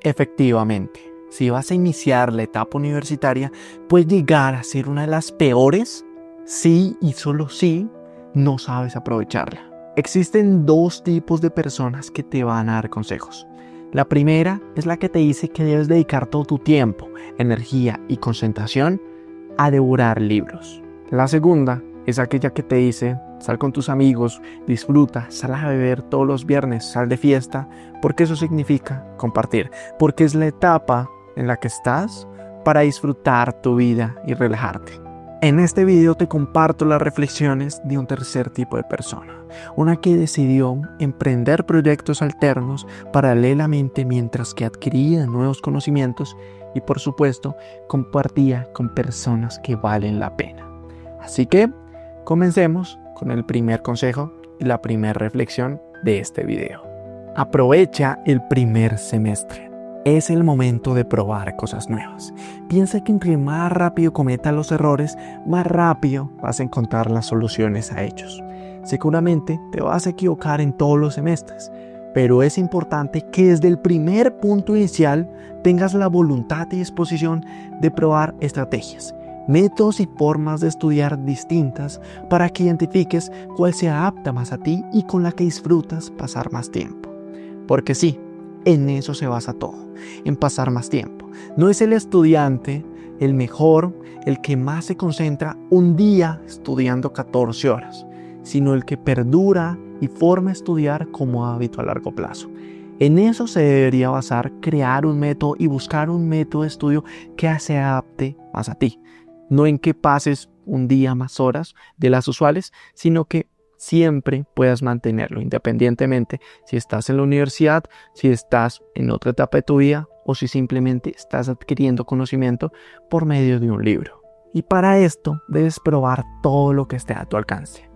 Efectivamente, si vas a iniciar la etapa universitaria, puede llegar a ser una de las peores si y solo si no sabes aprovecharla. Existen dos tipos de personas que te van a dar consejos. La primera es la que te dice que debes dedicar todo tu tiempo, energía y concentración a devorar libros. La segunda es aquella que te dice: sal con tus amigos, disfruta, sal a beber todos los viernes, sal de fiesta, porque eso significa compartir, porque es la etapa en la que estás para disfrutar tu vida y relajarte. En este video te comparto las reflexiones de un tercer tipo de persona, una que decidió emprender proyectos alternos paralelamente mientras que adquiría nuevos conocimientos y, por supuesto, compartía con personas que valen la pena. Así que comencemos con el primer consejo y la primera reflexión de este video. Aprovecha el primer semestre. Es el momento de probar cosas nuevas. Piensa que entre más rápido cometas los errores, más rápido vas a encontrar las soluciones a ellos. Seguramente te vas a equivocar en todos los semestres, pero es importante que desde el primer punto inicial tengas la voluntad y disposición de probar estrategias, métodos y formas de estudiar distintas para que identifiques cuál se adapta más a ti y con la que disfrutas pasar más tiempo. Porque sí, en eso se basa todo, en pasar más tiempo. No es el estudiante el mejor, el que más se concentra un día estudiando 14 horas, sino el que perdura y forma estudiar como hábito a largo plazo. En eso se debería basar crear un método y buscar un método de estudio que se adapte más a ti. No en que pases un día más horas de las usuales, sino que siempre puedas mantenerlo, independientemente si estás en la universidad, si estás en otra etapa de tu vida o si simplemente estás adquiriendo conocimiento por medio de un libro. Y para esto debes probar todo lo que esté a tu alcance.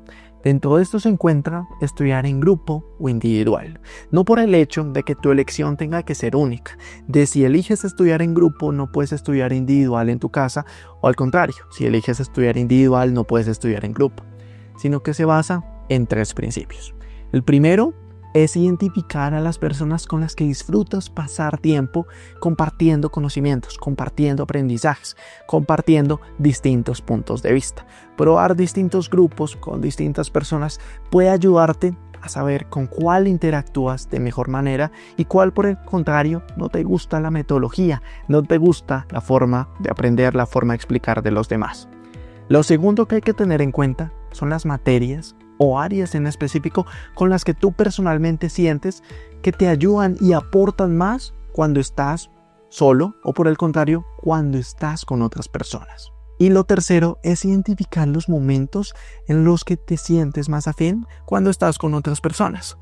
Dentro de esto se encuentra estudiar en grupo o individual, no por el hecho de que tu elección tenga que ser única, de si eliges estudiar en grupo no puedes estudiar individual en tu casa, o al contrario, si eliges estudiar individual no puedes estudiar en grupo, sino que se basa en 3 principios. El primero es identificar a las personas con las que disfrutas pasar tiempo compartiendo conocimientos, compartiendo aprendizajes, compartiendo distintos puntos de vista. Probar distintos grupos con distintas personas puede ayudarte a saber con cuál interactúas de mejor manera y cuál, por el contrario, no te gusta la metodología, no te gusta la forma de aprender, la forma de explicar de los demás. Lo segundo que hay que tener en cuenta son las materias o áreas en específico con las que tú personalmente sientes que te ayudan y aportan más cuando estás solo o, por el contrario, cuando estás con otras personas. Y lo tercero es identificar los momentos en los que te sientes más afín cuando estás con otras personas.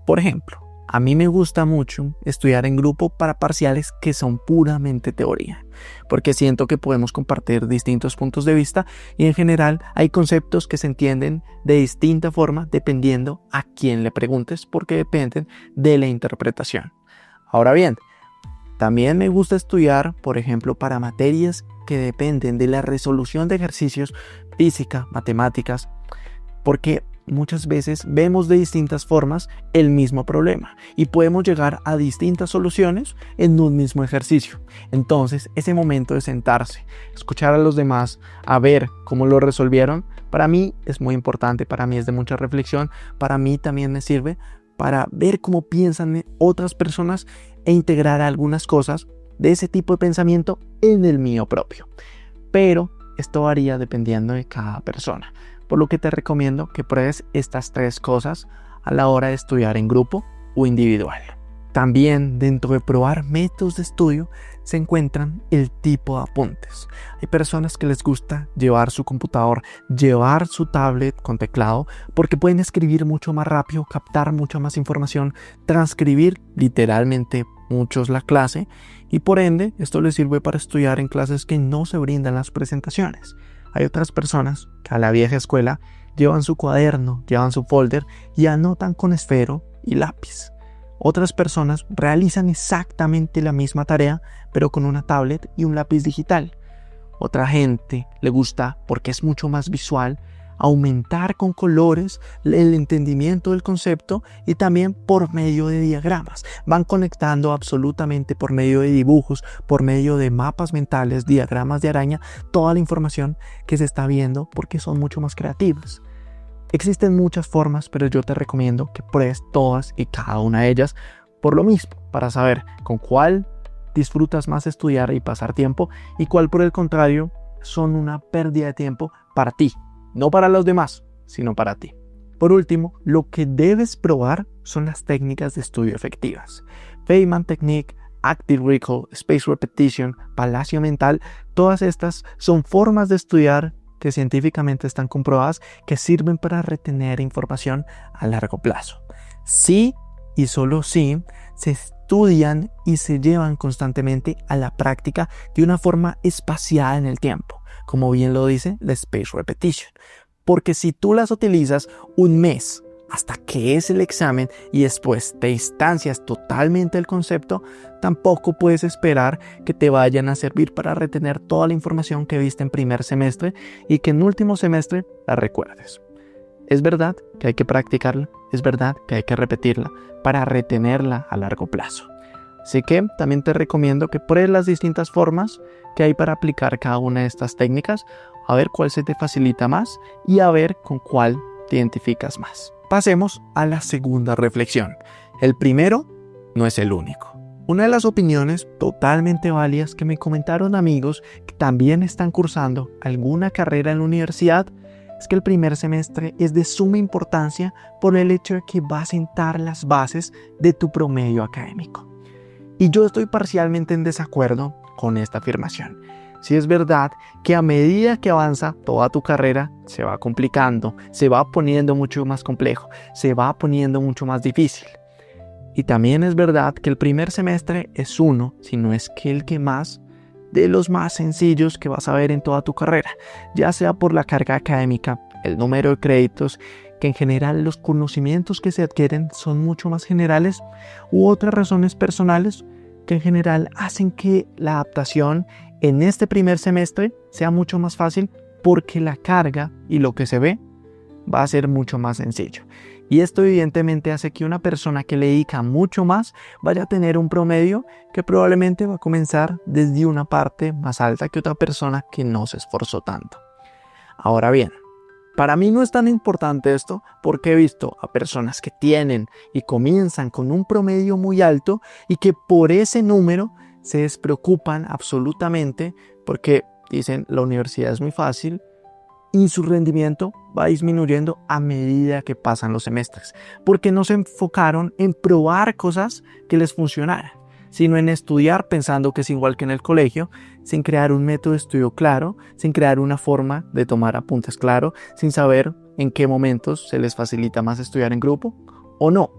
Por ejemplo, a mí me gusta mucho estudiar en grupo para parciales que son puramente teoría, porque siento que podemos compartir distintos puntos de vista y en general hay conceptos que se entienden de distinta forma dependiendo a quién le preguntes, porque dependen de la interpretación. Ahora bien, también me gusta estudiar, por ejemplo, para materias que dependen de la resolución de ejercicios, física, matemáticas, porque muchas veces vemos de distintas formas el mismo problema y podemos llegar a distintas soluciones en un mismo ejercicio. Entonces, ese momento de sentarse, escuchar a los demás, a ver cómo lo resolvieron, para mí es muy importante, para mí es de mucha reflexión, para mí también me sirve para ver cómo piensan otras personas e integrar algunas cosas de ese tipo de pensamiento en el mío propio. Pero esto varía dependiendo de cada persona, por lo que te recomiendo que pruebes estas 3 cosas a la hora de estudiar en grupo o individual. También dentro de probar métodos de estudio se encuentran el tipo de apuntes. Hay personas que les gusta llevar su computador, llevar su tablet con teclado, porque pueden escribir mucho más rápido, captar mucha más información, transcribir literalmente muchos la clase y por ende esto les sirve para estudiar en clases que no se brindan las presentaciones. Hay otras personas que a la vieja escuela llevan su cuaderno, llevan su folder y anotan con esfero y lápiz. Otras personas realizan exactamente la misma tarea, pero con una tablet y un lápiz digital. Otra gente le gusta, porque es mucho más visual, aumentar con colores el entendimiento del concepto y también por medio de diagramas. Van conectando absolutamente por medio de dibujos, por medio de mapas mentales, diagramas de araña, toda la información que se está viendo porque son mucho más creativas. Existen muchas formas, pero yo te recomiendo que pruebes todas y cada una de ellas por lo mismo, para saber con cuál disfrutas más estudiar y pasar tiempo y cuál por el contrario son una pérdida de tiempo para ti, no para los demás, sino para ti. Por último, lo que debes probar son las técnicas de estudio efectivas. Feynman Technique, Active Recall, Space Repetition, Palacio Mental, todas estas son formas de estudiar que científicamente están comprobadas que sirven para retener información a largo plazo. Sí y solo sí se estudian y se llevan constantemente a la práctica de una forma espaciada en el tiempo, como bien lo dice la Space Repetition. Porque si tú las utilizas un mes hasta que es el examen y después te distancias totalmente del concepto, tampoco puedes esperar que te vayan a servir para retener toda la información que viste en primer semestre y que en último semestre la recuerdes. Es verdad que hay que practicarla, es verdad que hay que repetirla para retenerla a largo plazo. Así que también te recomiendo que pruebes las distintas formas que hay para aplicar cada una de estas técnicas, a ver cuál se te facilita más y a ver con cuál te identificas más. Pasemos a la segunda reflexión. El primero no es el único. Una de las opiniones totalmente válidas que me comentaron amigos que también están cursando alguna carrera en la universidad es que el primer semestre es de suma importancia por el hecho de que va a sentar las bases de tu promedio académico. Y yo estoy parcialmente en desacuerdo con esta afirmación. Sí es verdad que a medida que avanza toda tu carrera se va complicando, se va poniendo mucho más complejo, se va poniendo mucho más difícil. Y también es verdad que el primer semestre es uno, si no es que el que más, de los más sencillos que vas a ver en toda tu carrera, ya sea por la carga académica, el número de créditos, que en general los conocimientos que se adquieren son mucho más generales, u otras razones personales que en general hacen que la adaptación en este primer semestre sea mucho más fácil porque la carga y lo que se ve va a ser mucho más sencillo. Y esto evidentemente hace que una persona que le dedica mucho más vaya a tener un promedio que probablemente va a comenzar desde una parte más alta que otra persona que no se esforzó tanto. Ahora bien, para mí no es tan importante esto porque he visto a personas que tienen y comienzan con un promedio muy alto y que por ese número se despreocupan absolutamente porque dicen la universidad es muy fácil y su rendimiento va disminuyendo a medida que pasan los semestres porque no se enfocaron en probar cosas que les funcionaran, sino en estudiar pensando que es igual que en el colegio, sin crear un método de estudio claro, sin crear una forma de tomar apuntes claro, sin saber en qué momentos se les facilita más estudiar en grupo o no.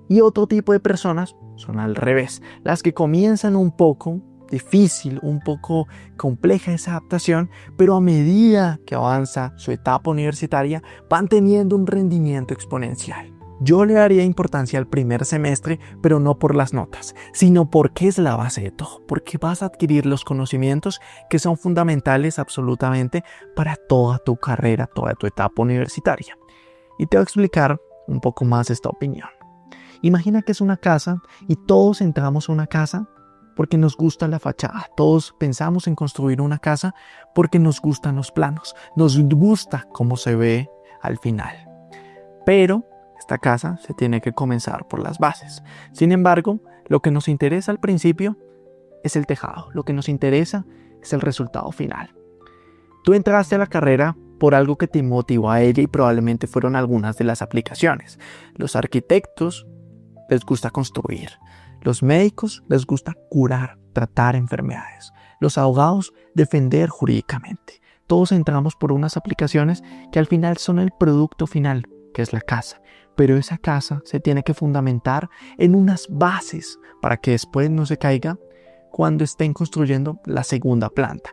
Y otro tipo de personas son al revés, las que comienzan un poco difícil, un poco compleja esa adaptación, pero a medida que avanza su etapa universitaria van teniendo un rendimiento exponencial. Yo le daría importancia al primer semestre, pero no por las notas, sino porque es la base de todo, porque vas a adquirir los conocimientos que son fundamentales absolutamente para toda tu carrera, toda tu etapa universitaria. Y te voy a explicar un poco más esta opinión. Imagina que es una casa y todos entramos a una casa porque nos gusta la fachada. Todos pensamos en construir una casa porque nos gustan los planos, nos gusta cómo se ve al final. Pero esta casa se tiene que comenzar por las bases. Sin embargo, lo que nos interesa al principio es el tejado. Lo que nos interesa es el resultado final. Tú entraste a la carrera por algo que te motivó a ella y probablemente fueron algunas de las aplicaciones. Los arquitectos les gusta construir. Los médicos les gusta curar, tratar enfermedades. Los abogados, defender jurídicamente. Todos entramos por unas aplicaciones que al final son el producto final, que es la casa. Pero esa casa se tiene que fundamentar en unas bases para que después no se caiga cuando estén construyendo la segunda planta.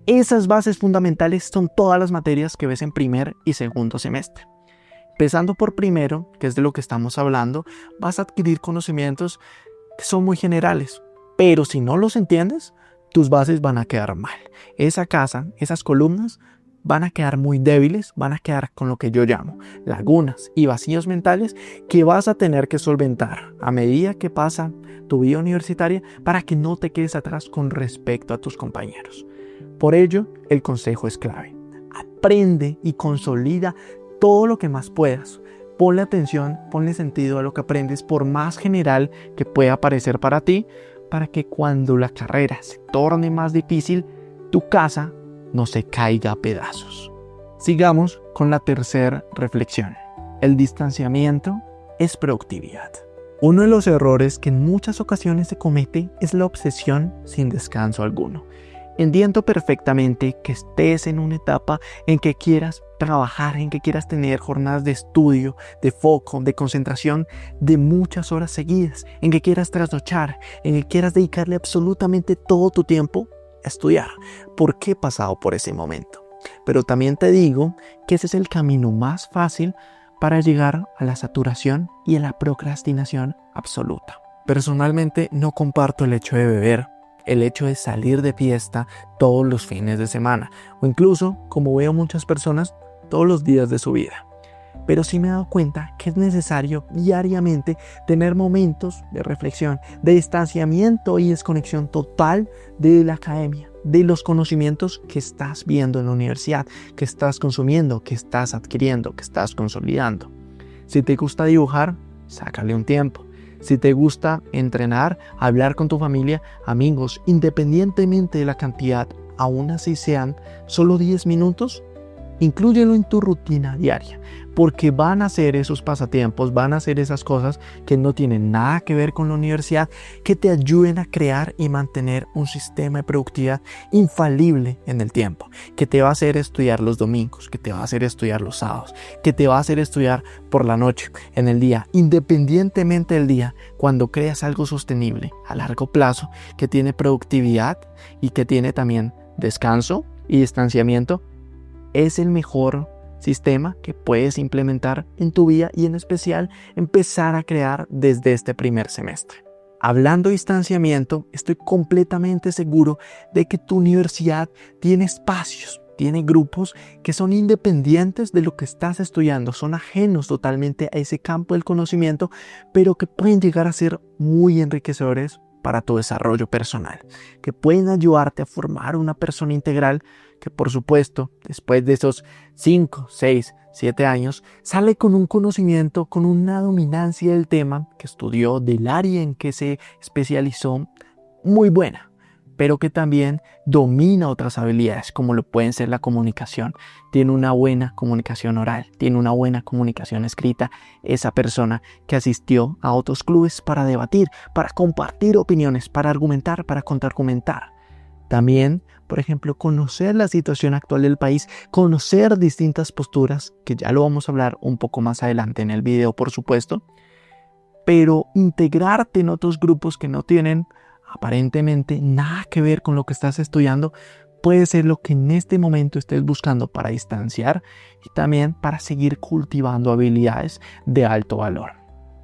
Esas bases fundamentales son todas las materias que ves en primer y segundo semestre. Empezando por primero, que es de lo que estamos hablando, vas a adquirir conocimientos que son muy generales, pero si no los entiendes, tus bases van a quedar mal. Esa casa, esas columnas, van a quedar muy débiles, van a quedar con lo que yo llamo lagunas y vacíos mentales que vas a tener que solventar a medida que pasa tu vida universitaria para que no te quedes atrás con respecto a tus compañeros. Por ello, el consejo es clave. Aprende y consolida todo lo que más puedas. Ponle atención, ponle sentido a lo que aprendes, por más general que pueda parecer para ti, para que cuando la carrera se torne más difícil, tu casa no se caiga a pedazos. Sigamos con la tercera reflexión. El distanciamiento es productividad. Uno de los errores que en muchas ocasiones se comete es la obsesión sin descanso alguno. Entiendo perfectamente que estés en una etapa en que quieras trabajar, en que quieras tener jornadas de estudio, de foco, de concentración de muchas horas seguidas, en que quieras trasnochar, en que quieras dedicarle absolutamente todo tu tiempo a estudiar, porque he pasado por ese momento. Pero también te digo que ese es el camino más fácil para llegar a la saturación y a la procrastinación absoluta. Personalmente no comparto el hecho de beber, el hecho de salir de fiesta todos los fines de semana, o incluso, como veo muchas personas, todos los días de su vida. Pero sí me he dado cuenta que es necesario diariamente tener momentos de reflexión, de distanciamiento y desconexión total de la academia, de los conocimientos que estás viendo en la universidad, que estás consumiendo, que estás adquiriendo, que estás consolidando. Si te gusta dibujar, sácale un tiempo. Si te gusta entrenar, hablar con tu familia, amigos, independientemente de la cantidad, aún así sean solo 10 minutos, inclúyelo en tu rutina diaria, porque van a ser esos pasatiempos, van a ser esas cosas que no tienen nada que ver con la universidad, que te ayuden a crear y mantener un sistema de productividad infalible en el tiempo, que te va a hacer estudiar los domingos, que te va a hacer estudiar los sábados, que te va a hacer estudiar por la noche, en el día, independientemente del día, cuando creas algo sostenible a largo plazo, que tiene productividad y que tiene también descanso y distanciamiento, es el mejor sistema que puedes implementar en tu vida y en especial empezar a crear desde este primer semestre. Hablando de distanciamiento, estoy completamente seguro de que tu universidad tiene espacios, tiene grupos que son independientes de lo que estás estudiando, son ajenos totalmente a ese campo del conocimiento, pero que pueden llegar a ser muy enriquecedores para tu desarrollo personal, que pueden ayudarte a formar una persona integral que, por supuesto, después de esos 5, 6, 7 años, sale con un conocimiento, con una dominancia del tema que estudió, del área en que se especializó, muy buena, pero que también domina otras habilidades, como lo pueden ser la comunicación. Tiene una buena comunicación oral, tiene una buena comunicación escrita, esa persona que asistió a otros clubes para debatir, para compartir opiniones, para argumentar, para contraargumentar. También, por ejemplo, conocer la situación actual del país, conocer distintas posturas, que ya lo vamos a hablar un poco más adelante en el video, por supuesto, pero integrarte en otros grupos que no tienen aparentemente nada que ver con lo que estás estudiando puede ser lo que en este momento estés buscando para distanciar y también para seguir cultivando habilidades de alto valor.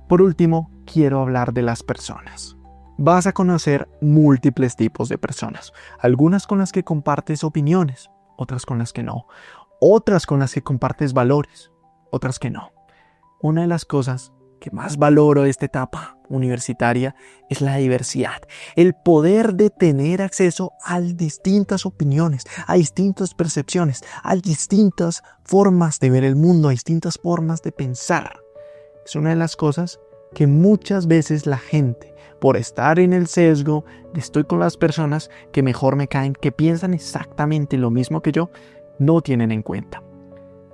Por último, quiero hablar de las personas. Vas a conocer múltiples tipos de personas, algunas con las que compartes opiniones, otras con las que no, otras con las que compartes valores, otras que no. Una de las cosas que más valoro de esta etapa universitaria es la diversidad, el poder de tener acceso a distintas opiniones, a distintas percepciones, a distintas formas de ver el mundo, a distintas formas de pensar. Es una de las cosas que muchas veces la gente, por estar en el sesgo de estoy con las personas que mejor me caen, que piensan exactamente lo mismo que yo, no tienen en cuenta.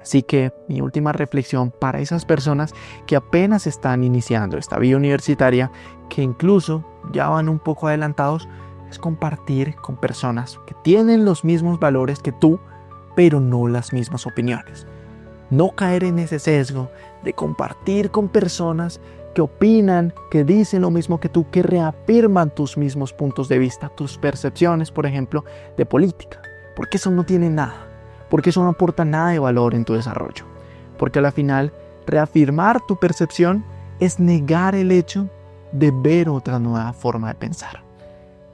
Así que mi última reflexión para esas personas que apenas están iniciando esta vida universitaria, que incluso ya van un poco adelantados, es compartir con personas que tienen los mismos valores que tú, pero no las mismas opiniones. No caer en ese sesgo de compartir con personas que opinan, que dicen lo mismo que tú, que reafirman tus mismos puntos de vista, tus percepciones, por ejemplo, de política, porque eso no tiene nada. Porque eso no aporta nada de valor en tu desarrollo. Porque a la final, reafirmar tu percepción es negar el hecho de ver otra nueva forma de pensar.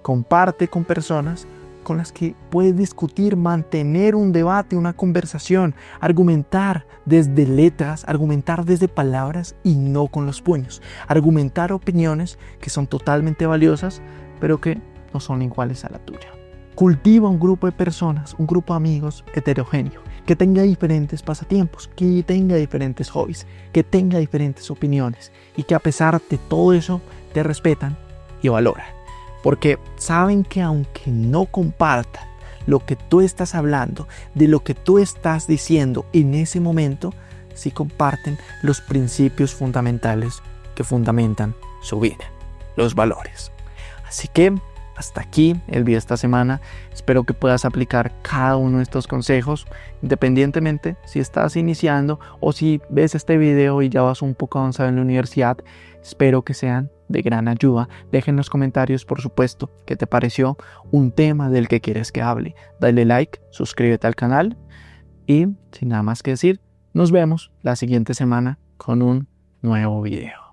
Comparte con personas con las que puedes discutir, mantener un debate, una conversación, argumentar desde letras, argumentar desde palabras y no con los puños. Argumentar opiniones que son totalmente valiosas, pero que no son iguales a la tuya. Cultiva un grupo de personas, un grupo de amigos heterogéneo, que tenga diferentes pasatiempos, que tenga diferentes hobbies, que tenga diferentes opiniones y que a pesar de todo eso te respetan y valoran. Porque saben que aunque no compartan lo que tú estás hablando, de lo que tú estás diciendo en ese momento, sí comparten los principios fundamentales que fundamentan su vida, los valores. Así que hasta aquí el video de esta semana. Espero que puedas aplicar cada uno de estos consejos, independientemente si estás iniciando o si ves este video y ya vas un poco avanzado en la universidad. Espero que sean de gran ayuda. Deja en los comentarios, por supuesto, qué te pareció, un tema del que quieres que hable. Dale like, suscríbete al canal y sin nada más que decir, nos vemos la siguiente semana con un nuevo video.